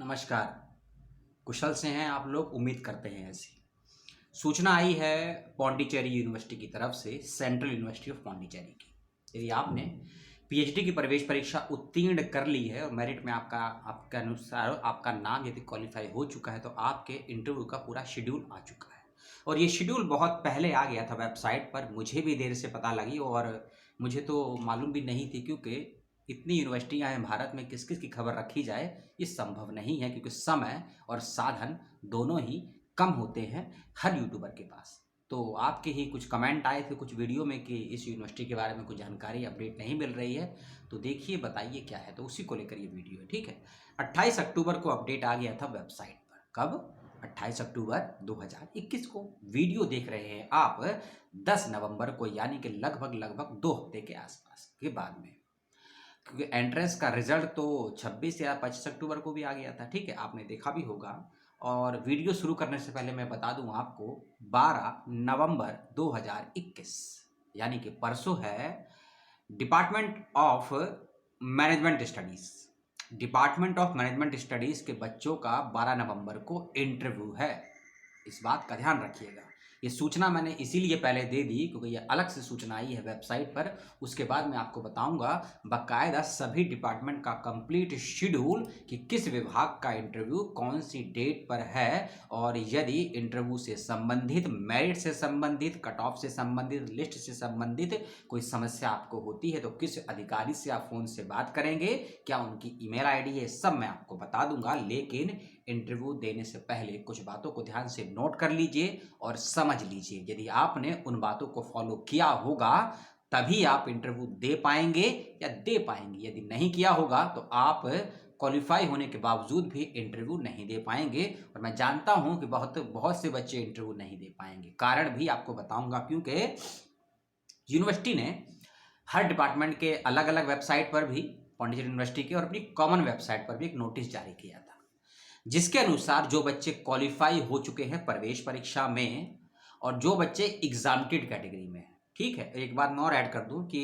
नमस्कार। कुशल से हैं आप लोग, उम्मीद करते हैं ऐसी। सूचना आई है पौंडीचेरी यूनिवर्सिटी की तरफ से, सेंट्रल यूनिवर्सिटी ऑफ पौंडीचेरी की। यदि आपने पीएचडी की प्रवेश परीक्षा उत्तीर्ण कर ली है और मेरिट में आपके अनुसार आपका नाम यदि क्वालिफाई हो चुका है तो आपके इंटरव्यू का पूरा शेड्यूल आ चुका है। और ये शेड्यूल बहुत पहले आ गया था वेबसाइट पर, मुझे भी देर से पता लगी और मुझे तो मालूम भी नहीं थी, क्योंकि इतनी यूनिवर्सिटियां हैं भारत में, किस किस की खबर रखी जाए ये संभव नहीं है, क्योंकि समय और साधन दोनों ही कम होते हैं हर यूट्यूबर के पास। तो आपके ही कुछ कमेंट आए थे कुछ वीडियो में कि इस यूनिवर्सिटी के बारे में कुछ जानकारी अपडेट नहीं मिल रही है, तो देखिए बताइए क्या है। तो उसी को लेकर ये वीडियो है, ठीक है। 28 अक्टूबर को अपडेट आ गया था वेबसाइट पर। कब? 28 अक्टूबर 2021 को। वीडियो देख रहे हैं आप 10 नवंबर को, यानी कि लगभग 2 हफ्ते के आसपास के बाद में, क्योंकि एंट्रेंस का रिजल्ट तो 26 या 25 अक्टूबर को भी आ गया था, ठीक है, आपने देखा भी होगा। और वीडियो शुरू करने से पहले मैं बता दूं आपको, 12 नवंबर 2021 यानी कि परसों है, डिपार्टमेंट ऑफ मैनेजमेंट स्टडीज के बच्चों का 12 नवंबर को इंटरव्यू है। इस बात का ध्यान रखिएगा। ये सूचना मैंने इसीलिए पहले दे दी क्योंकि ये अलग से सूचना आई है वेबसाइट पर। उसके बाद मैं आपको बताऊंगा बाकायदा सभी डिपार्टमेंट का कंप्लीट शेड्यूल कि किस विभाग का इंटरव्यू कौन सी डेट पर है, और यदि इंटरव्यू से संबंधित, मेरिट से संबंधित, कट ऑफ से संबंधित, लिस्ट से संबंधित कोई समस्या आपको होती है तो किस अधिकारी से आप फोन से बात करेंगे, क्या उनकी ईमेल आईडी है, सब मैं आपको बता दूंगा। लेकिन इंटरव्यू देने से पहले कुछ बातों को ध्यान से नोट कर लीजिए और समझ लीजिए। यदि आपने उन बातों को फॉलो किया होगा तभी आप इंटरव्यू दे पाएंगे या दे पाएंगे। यदि नहीं किया होगा तो आप क्वालिफाई होने के बावजूद भी इंटरव्यू नहीं दे पाएंगे। और मैं जानता हूं कि बहुत से बच्चे इंटरव्यू नहीं दे पाएंगे। कारण भी आपको बताऊंगा, क्योंकि यूनिवर्सिटी ने हर डिपार्टमेंट के अलग अलग वेबसाइट पर भी, पौंडीचेरी यूनिवर्सिटी के और अपनी कॉमन वेबसाइट पर भी एक नोटिस जारी किया था, जिसके अनुसार जो बच्चे क्वालिफाई हो चुके हैं प्रवेश परीक्षा में और जो बच्चे एग्जामिनेटेड कैटेगरी में हैं, ठीक है। एक बात मैं और ऐड कर दूं कि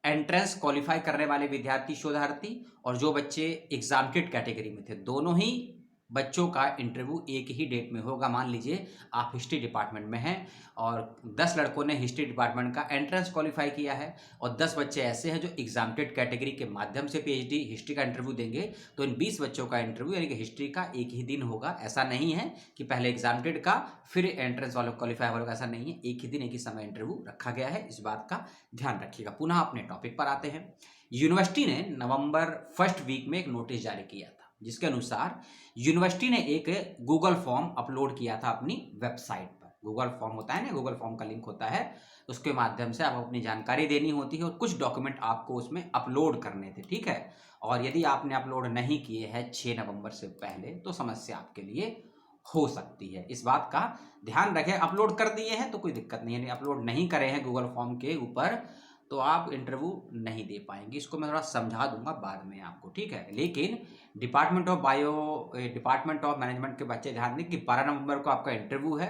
एंट्रेंस क्वालिफाई करने वाले विद्यार्थी शोधार्थी और जो बच्चे एग्जामिनेटेड कैटेगरी में थे, दोनों ही बच्चों का इंटरव्यू एक ही डेट में होगा। मान लीजिए आप हिस्ट्री डिपार्टमेंट में हैं और 10 लड़कों ने हिस्ट्री डिपार्टमेंट का एंट्रेंस क्वालिफाई किया है और 10 बच्चे ऐसे हैं जो एग्जामिनेटेड कैटेगरी के माध्यम से पीएचडी हिस्ट्री का इंटरव्यू देंगे, तो इन 20 बच्चों का इंटरव्यू यानी कि हिस्ट्री का एक ही दिन होगा। ऐसा नहीं है कि पहले एग्जामिनेटेड का फिर एंट्रेंस वालों क्वालिफाई वालों का, ऐसा नहीं है। एक ही दिन एक ही समय इंटरव्यू रखा गया है, इस बात का ध्यान रखिएगा। पुनः अपने टॉपिक पर आते हैं। यूनिवर्सिटी ने नवंबर फर्स्ट वीक में एक नोटिस जारी किया था, जिसके अनुसार यूनिवर्सिटी ने एक गूगल फॉर्म अपलोड किया था अपनी वेबसाइट पर। गूगल फॉर्म होता है ना, गूगल फॉर्म का लिंक होता है, उसके माध्यम से आप अपनी जानकारी देनी होती है और कुछ डॉक्यूमेंट आपको उसमें अपलोड करने थे, ठीक है। और यदि आपने अपलोड नहीं किए हैं 6 नवंबर से पहले तो समस्या आपके लिए हो सकती है। इस बात का ध्यान रखें। अपलोड कर दिए हैं तो कोई दिक्कत नहीं है, अपलोड नहीं करे हैं गूगल फॉर्म के ऊपर तो आप इंटरव्यू नहीं दे पाएंगे। इसको मैं थोड़ा समझा दूंगा बाद में आपको, ठीक है। लेकिन डिपार्टमेंट ऑफ मैनेजमेंट के बच्चे ध्यान दें कि 12 नवंबर को आपका इंटरव्यू है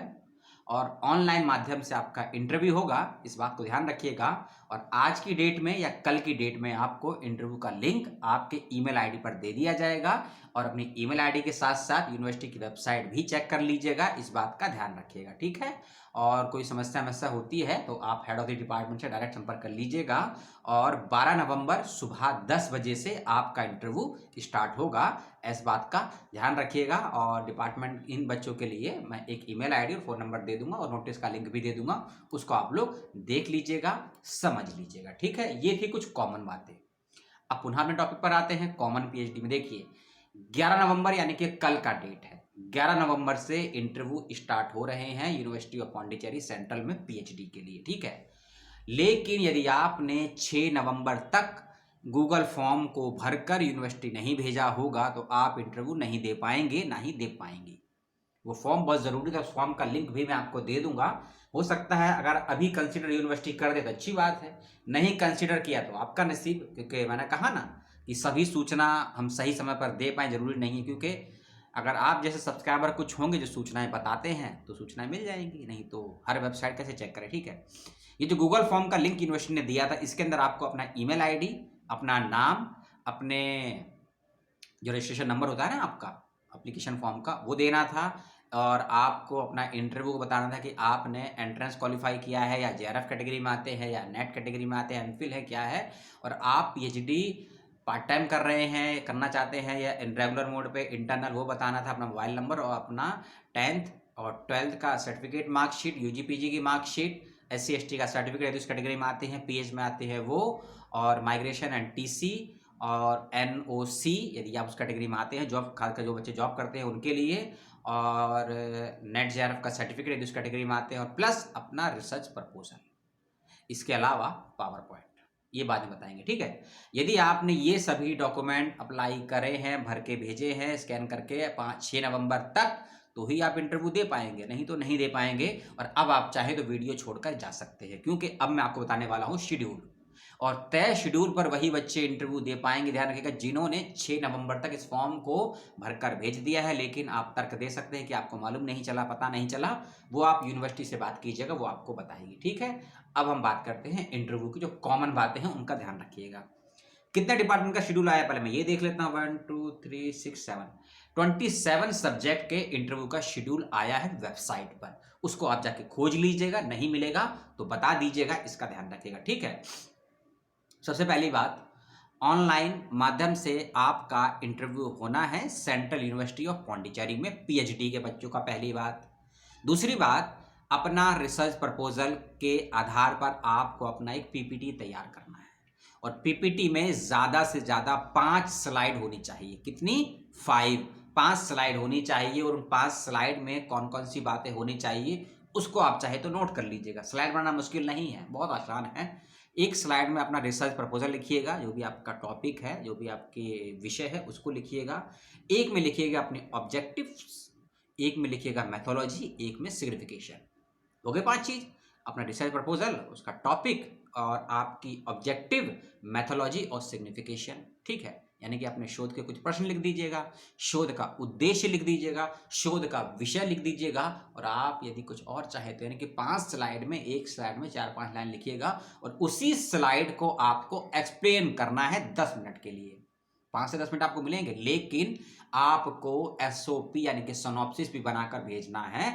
और ऑनलाइन माध्यम से आपका इंटरव्यू होगा, इस बात को ध्यान रखिएगा। और आज की डेट में या कल की डेट में आपको इंटरव्यू का लिंक आपके ईमेल आईडी पर दे दिया जाएगा और अपनी ईमेल आईडी के साथ साथ यूनिवर्सिटी की वेबसाइट भी चेक कर लीजिएगा, इस बात का ध्यान रखिएगा, ठीक है। और कोई समस्या होती है तो आप हेड ऑफ द डिपार्टमेंट से डायरेक्ट संपर्क कर लीजिएगा। और 12 नवंबर सुबह 10 बजे से आपका इंटरव्यू स्टार्ट होगा, इस बात का ध्यान रखिएगा। और डिपार्टमेंट इन बच्चों के लिए मैं एक ईमेल आईडी और फोन नंबर दे दूंगा और नोटिस का लिंक भी दे दूंगा, उसको आप लोग देख लीजिएगा, समझ लीजिएगा, ठीक है। ये थी कुछ कॉमन बातें। अब पुनः अपने टॉपिक पर आते हैं। कॉमन पीएचडी में देखिए 11 नवंबर यानी कि कल का डेट है, 11 नवंबर से इंटरव्यू स्टार्ट हो रहे हैं यूनिवर्सिटी ऑफ पौंडीचेरी सेंट्रल में पीएचडी के लिए, ठीक है। लेकिन यदि आपने 6 नवंबर तक गूगल फॉर्म को भरकर यूनिवर्सिटी नहीं भेजा होगा तो आप इंटरव्यू नहीं दे पाएंगे, ना ही दे पाएंगे। वो फॉर्म बहुत जरूरी था, उस फॉर्म का लिंक भी मैं आपको दे दूंगा। हो सकता है अगर अभी कंसीडर यूनिवर्सिटी कर दे तो अच्छी बात है, नहीं कंसीडर किया तो आपका नसीब, क्योंकि मैंने कहा ना कि सभी सूचना हम सही समय पर दे पाए जरूरी नहीं है। क्योंकि अगर आप जैसे सब्सक्राइबर कुछ होंगे जो सूचनाएं बताते हैं तो सूचनाएं मिल जाएंगी, नहीं तो हर वेबसाइट कैसे चेक करें, ठीक है। ये जो गूगल फॉर्म का लिंक यूनिवर्सिटी ने दिया था, इसके अंदर आपको अपना ईमेल आईडी, अपना नाम, अपने जो रजिस्ट्रेशन नंबर होता है ना आपका, एप्लीकेशन फॉर्म का, वो देना था। और आपको अपना इंटरव्यू को बताना था कि आपने एंट्रेंस क्वालिफाई किया है या जेआरएफ कैटेगरी में आते हैं या नेट कैटेगरी में आते हैं, एमफिल है क्या है, और आप पीएचडी पार्ट टाइम कर रहे हैं, करना चाहते हैं या इन रेगुलर मोड पे इंटरनल, वो बताना था, अपना मोबाइल नंबर और अपना 10th और 12th का सर्टिफिकेट मार्कशीट, यूजी पीजी की मार्कशीट, SC ST का सर्टिफिकेट उस कैटेगरी में आते हैं, पीएच में आते हैं वो, और माइग्रेशन एंड टीसी और NOC यदि आप उस कैटेगरी में आते हैं, जॉब खासकर जो बच्चे जॉब करते हैं उनके लिए, और नेट जेआरएफ का सर्टिफिकेट यदि उस कैटेगरी में आते हैं, और प्लस अपना रिसर्च प्रपोजल, इसके अलावा पावर पॉइंट, ये बातें बताएंगे। ठीक है, यदि आपने ये सभी डॉक्यूमेंट अप्लाई करे हैं, भर के भेजे हैं स्कैन करके 5-6 नवंबर तक, तो ही आप इंटरव्यू दे पाएंगे, नहीं तो नहीं दे पाएंगे। और अब आप चाहे तो वीडियो छोड़कर जा सकते हैं, क्योंकि अब मैं आपको बताने वाला हूँ शेड्यूल, और तय शेड्यूल पर वही बच्चे इंटरव्यू दे पाएंगे। ध्यान रखिएगा, जिन्होंने 6 नवंबर तक इस फॉर्म को भरकर भेज दिया है, लेकिन आप तर्क दे सकते हैं कि आपको मालूम नहीं चला, पता नहीं चला, वो आप यूनिवर्सिटी से बात कीजिएगा, वो आपको बताएगी। ठीक है, अब हम बात करते हैं इंटरव्यू की, जो कॉमन बातें हैं उनका ध्यान रखिएगा। कितने डिपार्टमेंट का शेड्यूल आया पहले मैं ये देख लेता हूँ। 1 2 3 6 7 27 सब्जेक्ट के इंटरव्यू का शेड्यूल आया है वेबसाइट पर, उसको आप जाके खोज लीजिएगा, नहीं मिलेगा तो बता दीजिएगा, इसका ध्यान रखिएगा। ठीक है, सबसे पहली बात, ऑनलाइन माध्यम से आपका इंटरव्यू होना है सेंट्रल यूनिवर्सिटी ऑफ पौंडीचेरी में पीएचडी के बच्चों का, पहली बात। दूसरी बात, अपना रिसर्च प्रपोजल के आधार पर आपको अपना एक पीपीटी तैयार करना है, और पीपीटी में ज़्यादा से ज़्यादा 5 स्लाइड होनी चाहिए। कितनी? 5 स्लाइड होनी चाहिए, और उन 5 स्लाइड में कौन कौन सी बातें होनी चाहिए उसको आप चाहे तो नोट कर लीजिएगा। स्लाइड बनाना मुश्किल नहीं है, बहुत आसान है। एक स्लाइड में अपना रिसर्च प्रपोजल लिखिएगा, जो भी आपका टॉपिक है, जो भी आपके विषय है उसको लिखिएगा। एक में लिखिएगा अपने ऑब्जेक्टिव्स, एक में लिखिएगा मैथोलॉजी, एक में सिग्निफिकेशन। हो गए 5 चीज, अपना रिसर्च प्रपोजल, उसका टॉपिक और आपकी ऑब्जेक्टिव, मैथोलॉजी और सिग्निफिकेशन। ठीक है, यानी कि अपने शोध के कुछ प्रश्न लिख दीजिएगा, शोध का उद्देश्य लिख दीजिएगा, शोध का विषय लिख दीजिएगा, और आप यदि कुछ और चाहे तो यानी कि 5 स्लाइड में, एक स्लाइड में 4-5 लाइन लिखिएगा, और उसी स्लाइड को आपको एक्सप्लेन करना है 10 मिनट के लिए। 5 से 10 मिनट आपको मिलेंगे, लेकिन आपको SOP यानी कि सिनॉप्सिस भी बनाकर भेजना है।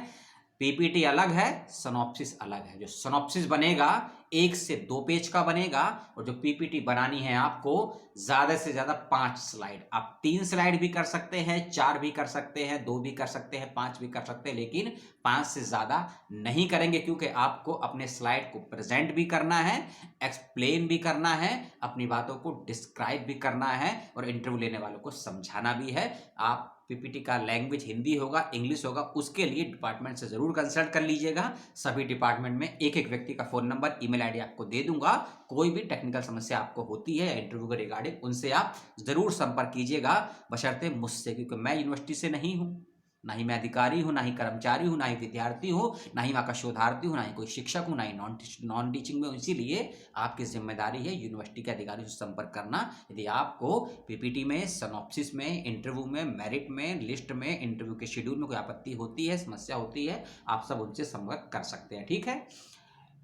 पीपीटी अलग है, सिनॉप्सिस अलग है। जो सिनॉप्सिस बनेगा 1 से 2 पेज का बनेगा, और जो पीपीटी बनानी है आपको ज़्यादा से ज़्यादा 5 स्लाइड। आप 3 स्लाइड भी कर सकते हैं, 4 भी कर सकते हैं, 2 भी कर सकते हैं, 5 भी कर सकते हैं, लेकिन 5 से ज़्यादा नहीं करेंगे, क्योंकि आपको अपने स्लाइड को प्रेजेंट भी करना है, एक्सप्लेन भी करना है, अपनी बातों को डिस्क्राइब भी करना है, और इंटरव्यू लेने वालों को समझाना भी है। आप पीपीटी का लैंग्वेज हिंदी होगा, इंग्लिश होगा, उसके लिए डिपार्टमेंट से ज़रूर कंसल्ट कर लीजिएगा। सभी डिपार्टमेंट में एक एक व्यक्ति का फ़ोन नंबर, ईमेल आईडी आपको दे दूंगा। कोई भी टेक्निकल समस्या आपको होती है इंटरव्यू के रिगार्डिंग, उनसे आप ज़रूर संपर्क कीजिएगा, बशर्ते मुझसे, क्योंकि मैं यूनिवर्सिटी से नहीं हूँ, ना ही मैं अधिकारी हूँ, ना ही कर्मचारी हूँ, ना ही विद्यार्थी हूँ, ना ही वहाँ का शोधार्थी हूँ, ना ही कोई शिक्षक हूँ, ना ही नॉन टीचिंग में हूँ। इसीलिए आपकी जिम्मेदारी है यूनिवर्सिटी के अधिकारियों से संपर्क करना। यदि आपको पीपीटी में, सिनॉप्सिस में, इंटरव्यू में, मेरिट में, लिस्ट में, इंटरव्यू के शेड्यूल में कोई आपत्ति होती है, समस्या होती है, आप सब उनसे संपर्क कर सकते हैं। ठीक है,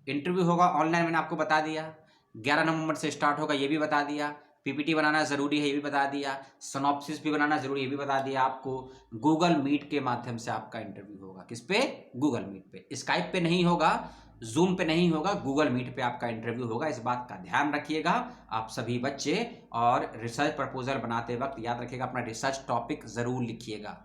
इंटरव्यू होगा ऑनलाइन, मैंने आपको बता दिया। 11 नवंबर से स्टार्ट होगा, ये भी बता दिया। पीपीटी बनाना ज़रूरी है, ये भी बता दिया। सिनॉप्सिस भी बनाना ज़रूरी है, ये भी बता दिया आपको। गूगल मीट के माध्यम से आपका इंटरव्यू होगा। किस पे? गूगल मीट पे। स्काइप पे नहीं होगा, जूम पे नहीं होगा, गूगल मीट पे आपका इंटरव्यू होगा। इस बात का ध्यान रखिएगा आप सभी बच्चे। और रिसर्च प्रपोजल बनाते वक्त याद रखिएगा, अपना रिसर्च टॉपिक ज़रूर लिखिएगा।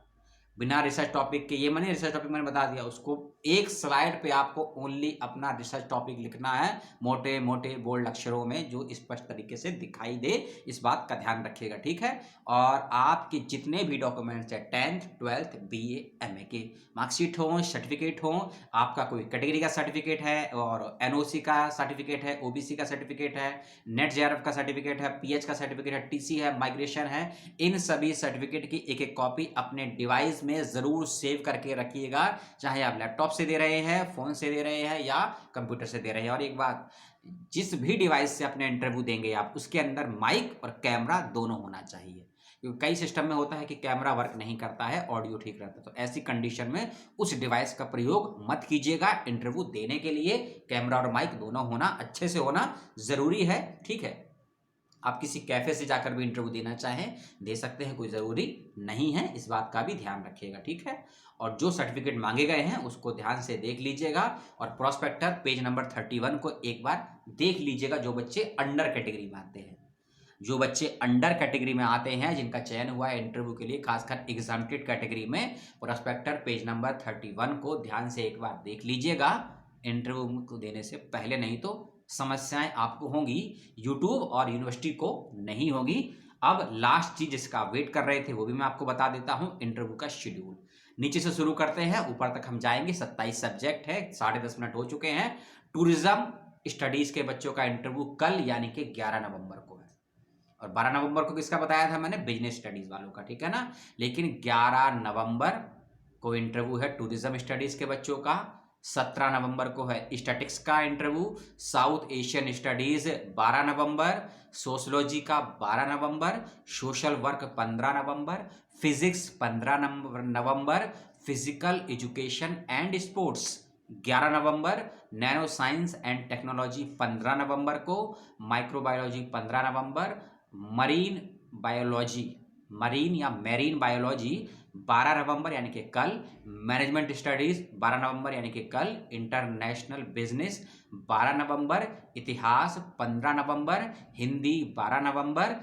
बिना रिसर्च टॉपिक के, ये मैंने रिसर्च टॉपिक मैंने बता दिया, उसको एक स्लाइड पे आपको ओनली अपना रिसर्च टॉपिक लिखना है, मोटे मोटे बोल्ड अक्षरों में, जो स्पष्ट तरीके से दिखाई दे। इस बात का ध्यान रखिएगा। ठीक है, और आपके जितने भी डॉक्यूमेंट्स हैं, 10th 12th BA MA के मार्कशीट हों, सर्टिफिकेट हों, आपका कोई कैटेगरी का सर्टिफिकेट है और NOC का सर्टिफिकेट है, OBC का सर्टिफिकेट है, नेट जेआरएफ का सर्टिफिकेट है, PH का सर्टिफिकेट है, TC है, माइग्रेशन है, इन सभी सर्टिफिकेट की एक एक कॉपी अपने डिवाइस में ज़रूर सेव करके रखिएगा, चाहे आप लैपटॉप से दे रहे हैं, फ़ोन से दे रहे हैं, या कंप्यूटर से दे रहे हैं। और एक बात, जिस भी डिवाइस से अपने इंटरव्यू देंगे आप, उसके अंदर माइक और कैमरा दोनों होना चाहिए, क्योंकि कई सिस्टम में होता है कि कैमरा वर्क नहीं करता है, ऑडियो ठीक रहता है। तो ऐसी कंडीशन में उस डिवाइस का प्रयोग मत कीजिएगा। इंटरव्यू देने के लिए कैमरा और माइक दोनों होना, अच्छे से होना ज़रूरी है। ठीक है, आप किसी कैफ़े से जाकर भी इंटरव्यू देना चाहें दे सकते हैं, कोई ज़रूरी नहीं है, इस बात का भी ध्यान रखिएगा, ठीक है। और जो सर्टिफिकेट मांगे गए हैं उसको ध्यान से देख लीजिएगा और प्रोस्पेक्टर पेज नंबर 31 को एक बार देख लीजिएगा। जो बच्चे अंडर कैटेगरी में आते हैं, जो बच्चे अंडर कैटेगरी में आते हैं, जिनका चयन हुआ है इंटरव्यू के लिए, खासकर एग्जाम्प्टेड कैटेगरी में, प्रोस्पेक्टर पेज नंबर 31 को ध्यान से एक बार देख लीजिएगा। इंटरव्यू को देने से पहले, नहीं तो समस्याएं आपको होंगी, यूट्यूब और यूनिवर्सिटी को नहीं होगी। अब लास्ट चीज जिसका वेट कर रहे थे वो भी मैं आपको बता देता हूं, इंटरव्यू का शेड्यूल। नीचे से शुरू करते हैं, ऊपर तक हम जाएंगे। 27 सब्जेक्ट है, 10:30 मिनट हो चुके हैं। टूरिज्म स्टडीज के बच्चों का इंटरव्यू कल यानी कि 11 नवंबर को है, और 12 नवंबर को किसका बताया था मैंने, बिजनेस स्टडीज वालों का, ठीक है ना। लेकिन 11 नवंबर को इंटरव्यू है टूरिज्म स्टडीज के बच्चों का। 17 नवंबर को है स्टैटिक्स का इंटरव्यू। साउथ एशियन स्टडीज 12 नवंबर, सोशलॉजी का 12 नवंबर, सोशल वर्क 15 नवंबर, फिजिक्स 15 नवंबर, फिजिकल एजुकेशन एंड स्पोर्ट्स 11 नवंबर, नैनो साइंस एंड टेक्नोलॉजी 15 नवंबर को, माइक्रोबायोलॉजी 15 नवंबर, मरीन बायोलॉजी, मरीन या मेरीन बायोलॉजी 12 नवंबर यानी कि कल, मैनेजमेंट स्टडीज 12 नवंबर यानी कि कल, इंटरनेशनल बिजनेस 12 नवंबर, इतिहास 15 नवंबर, हिंदी 12 नवंबर।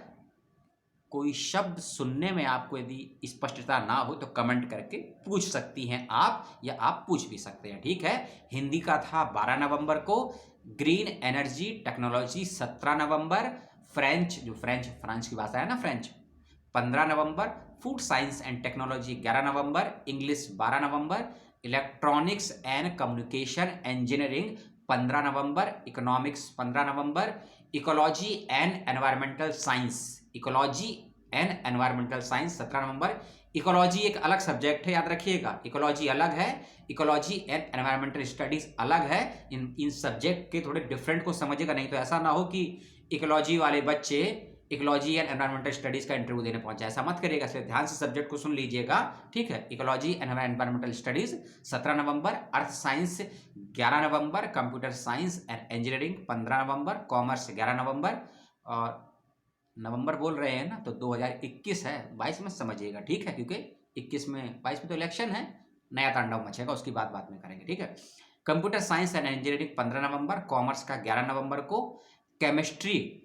कोई शब्द सुनने में आपको यदि स्पष्टता ना हो तो कमेंट करके पूछ सकती हैं आप, या आप पूछ भी सकते हैं, ठीक है। हिंदी का था 12 नवंबर को, ग्रीन एनर्जी टेक्नोलॉजी 17 नवंबर, फ्रेंच, जो फ्रांस की भाषा है ना, French 15 November, food science and technology 11 November, English 12 November, electronics and communication engineering 15 November, economics 15 November, ecology and environmental science, ecology and environmental science 17 November. Ecology एक अलग subject है, याद रखिएगा, इकोलॉजी अलग है, इकोलॉजी एंड एनवायरमेंटल स्टडीज अलग है। इन subject के थोड़े डिफरेंट को समझिएगा, नहीं तो ऐसा ना हो कि इकोलॉजी वाले बच्चे इकोलॉजी एंड एनवायरमेंटल स्टडीज का इंटरव्यू देने पहुंचे, ऐसा मत करिएगा। इसलिए ध्यान से सब्जेक्ट को सुन लीजिएगा, ठीक है। Ecology and environmental studies 17 November, earth science 11 November, computer science and engineering 15 November, commerce 11 नवंबर। और नवंबर बोल रहे हैं ना, तो 2021 है, 22 में समझिएगा, ठीक है, क्योंकि 21 में 22 में तो इलेक्शन है, नया तांडव मचेगा, उसकी बात में करेंगे, ठीक है। Computer science and engineering 15 November, commerce का 11 नवंबर को, chemistry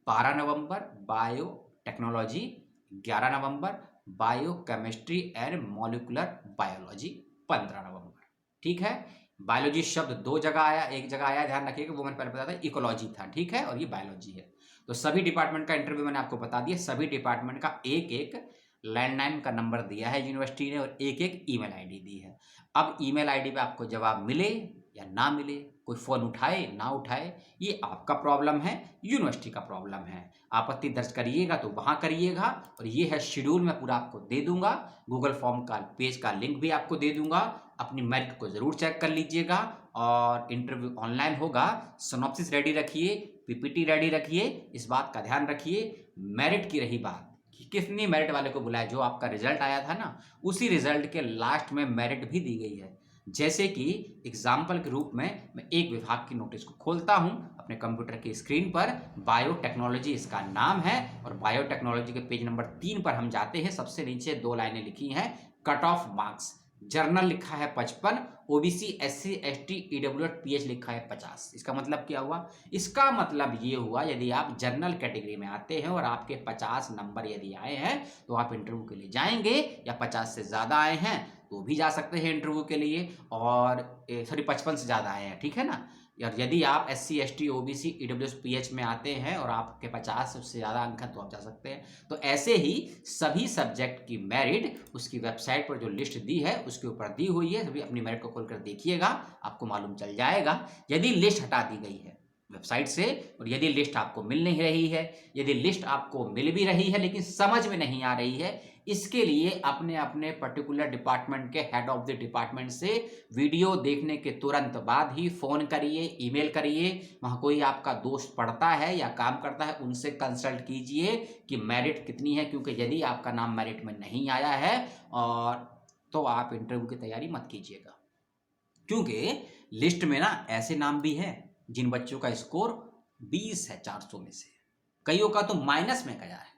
12 November, bio technology 11 November, bio chemistry and molecular biology 15 नवंबर, ठीक है। बायोलॉजी शब्द दो जगह आया, एक जगह आया, ध्यान रखिएगा, वो मैंने पहले बताया था, इकोलॉजी था, ठीक है, और ये बायोलॉजी है। तो सभी डिपार्टमेंट का इंटरव्यू मैंने आपको बता दिया। सभी डिपार्टमेंट का एक एक लैंडलाइन का नंबर दिया है यूनिवर्सिटी ने, और एक एक ईमेल आईडी दी है। अब ईमेल आईडी पे आपको जवाब मिले या ना मिले, कोई फ़ोन उठाए ना उठाए, ये आपका प्रॉब्लम है, यूनिवर्सिटी का प्रॉब्लम है। आपत्ति दर्ज करिएगा तो वहाँ करिएगा। और ये है शेड्यूल, मैं पूरा आपको दे दूंगा, गूगल फॉर्म का पेज का लिंक भी आपको दे दूंगा। अपनी मेरिट को ज़रूर चेक कर लीजिएगा। और इंटरव्यू ऑनलाइन होगा, सिनॉप्सिस रेडी रखिए, पीपीटी रेडी रखिए, इस बात का ध्यान रखिए। मेरिट की रही बात कि कितनी मेरिट वाले को बुलाया, जो आपका रिजल्ट आया था ना, उसी रिजल्ट के लास्ट में मेरिट भी दी गई है। जैसे कि एग्जाम्पल के रूप में मैं एक विभाग की नोटिस को खोलता हूं अपने कंप्यूटर की स्क्रीन पर, बायोटेक्नोलॉजी इसका नाम है, और बायोटेक्नोलॉजी के पेज नंबर 3 पर हम जाते हैं। सबसे नीचे दो लाइनें लिखी हैं, कट ऑफ मार्क्स, जर्नल लिखा है 55, OBC SC ST EWS pH लिखा है 50। इसका मतलब क्या हुआ? इसका मतलब ये हुआ, यदि आप जनरल कैटेगरी में आते हैं और आपके 50 नंबर यदि आए हैं तो आप इंटरव्यू के लिए जाएंगे, या 50 से ज़्यादा आए हैं तो भी जा सकते हैं इंटरव्यू के लिए, और सॉरी 55 से ज़्यादा आए हैं, ठीक है ना। और यदि आप SC ST OBC EWS pH में आते हैं और आपके 50 से ज़्यादा अंक हैं तो आप जा सकते हैं। तो ऐसे ही सभी सब्जेक्ट की मेरिट उसकी वेबसाइट पर जो लिस्ट दी है उसके ऊपर दी हुई है, सभी अपनी मेरिट को खोलकर देखिएगा, आपको मालूम चल जाएगा। यदि लिस्ट हटा दी गई है वेबसाइट से, और यदि लिस्ट आपको मिल नहीं रही है, यदि लिस्ट आपको मिल भी रही है लेकिन समझ में नहीं आ रही है, इसके लिए अपने अपने पर्टिकुलर डिपार्टमेंट के हेड ऑफ द डिपार्टमेंट से वीडियो देखने के तुरंत बाद ही फ़ोन करिए, ईमेल करिए। वहाँ कोई आपका दोस्त पढ़ता है या काम करता है, उनसे कंसल्ट कीजिए कि मेरिट कितनी है, क्योंकि यदि आपका नाम मेरिट में नहीं आया है और तो आप इंटरव्यू की तैयारी मत कीजिएगा, क्योंकि लिस्ट में ना ऐसे नाम भी हैं जिन बच्चों का स्कोर 20 है 400 में से, कईयों का तो माइनस में गया है।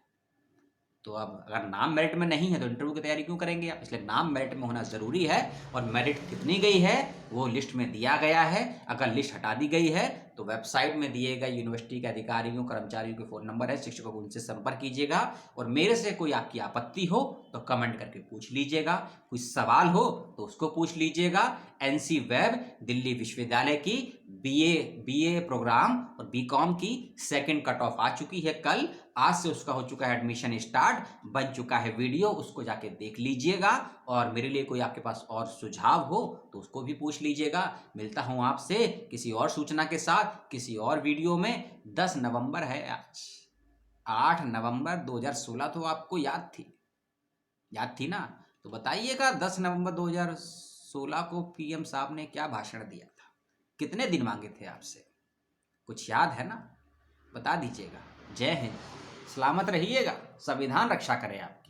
तो अब अगर नाम मेरिट में नहीं है तो इंटरव्यू की तैयारी क्यों करेंगे आप? इसलिए नाम मेरिट में होना ज़रूरी है। और मेरिट कितनी गई है वो लिस्ट में दिया गया है। अगर लिस्ट हटा दी गई है तो वेबसाइट में दिए गए यूनिवर्सिटी के अधिकारियों कर्मचारियों के फ़ोन नंबर है, शिक्षकों को उनसे संपर्क कीजिएगा। और मेरे से कोई आपकी आपत्ति हो तो कमेंट करके पूछ लीजिएगा, कोई सवाल हो तो उसको पूछ लीजिएगा। एनसी वेब दिल्ली विश्वविद्यालय की बीए प्रोग्राम और बीकॉम की सेकंड कट ऑफ आ चुकी है कल। आज से उसका हो चुका है एडमिशन स्टार्ट, बन चुका है वीडियो, उसको जाके देख लीजिएगा। और मेरे लिए कोई आपके पास और सुझाव हो तो उसको भी पूछ लीजिएगा। मिलता हूं आपसे किसी और सूचना के साथ किसी और वीडियो में। 10 नवंबर है आज, 8 नवंबर 2016 तो आपको याद थी ना? तो बताइएगा 10 नवंबर 2016 को पीएम साहब ने क्या भाषण दिया था, कितने दिन मांगे थे आपसे, कुछ याद है ना? बता दीजिएगा। जय हिंद, सलामत रहिएगा, संविधान रक्षा करें आप।